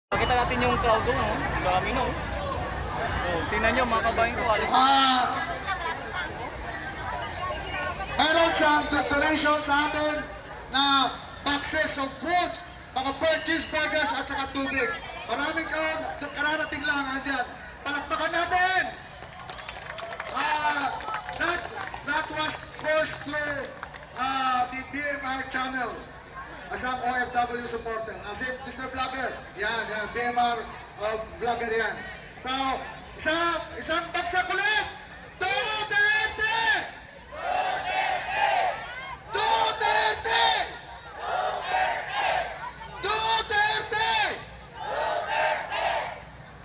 Pakita natin yung crowd doon, oh. Ang dami no. Oh, tingnan nyo mga kabayan ko. Alis. Meron siyang donation sa atin na boxes of foods, mga purchase burgers at saka tubig. Maraming kararating lang andyan. Palakpakan natin! That was pushed through the DMR channel as ang OFW supporter. As if Mr. Vlogger, yan, DMR vlogger yan. So, isang bagsak ulit! Duterte! Duterte! Duterte!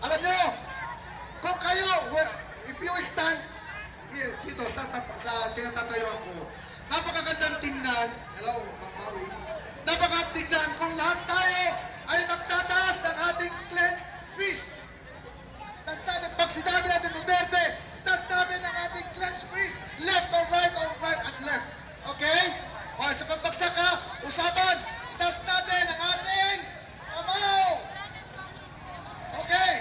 Alam nyo, kung kayo, if you stand here, dito sa tinatatayuan ko, napakagandang tingnan, hello, Ma'am Maui, napakagandang tingnan kung lahat tayo ay magtataas ng ating clenched fist. Tas natin, pag sinabi natin Duterte, tas natin ang ating clenched fist, left or right and left. Okay? O, sa pagbagsak ka, usapan, itas natin ang ating kamao. Okay?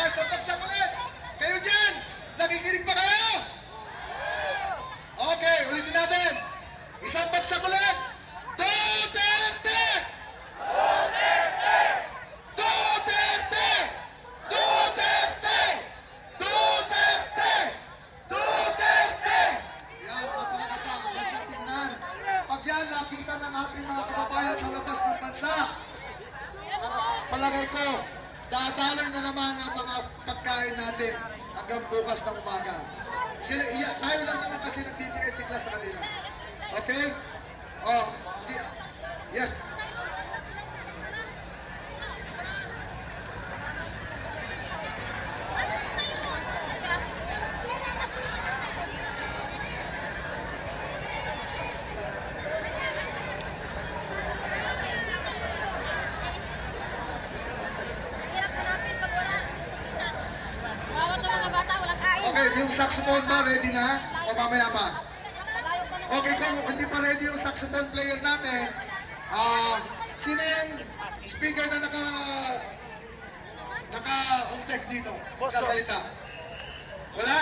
Sa pagbagsak ulit, kayo dyan, nakikinig ba kayo? Okay, ulitin natin. Isang bagsak ulit. Duterte! Duterte! Duterte! Duterte! Duterte! Duterte! Yan, napakagandang tingnan. Pag yan nakita ng ating mga kababayan sa labas ng bansa, palagay ko, dadaloy na naman ang mga pagkain natin hanggang bukas ng umaga. Tayo lang naman kasi nagtitiis sigla sa kanila. Okay? Oh, yes. Okay, yung saxophone ba, ready na? O mamaya pa? Okay, kung hindi pa ready yung saxophone player natin, sino yung speaker na naka-on deck dito? Sasalita? Wala?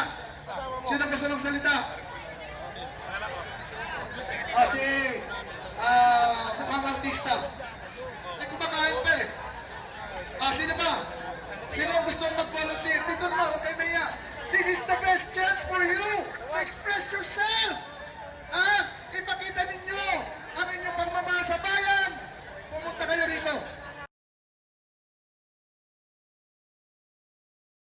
Sino gusto magsalita? Si mukhang artista. Ay, kumakain pa eh. Sino ba? Sino ang gusto mag-volunteer? Dito naman, okay, Maya. This is the best chance for you to express yourself.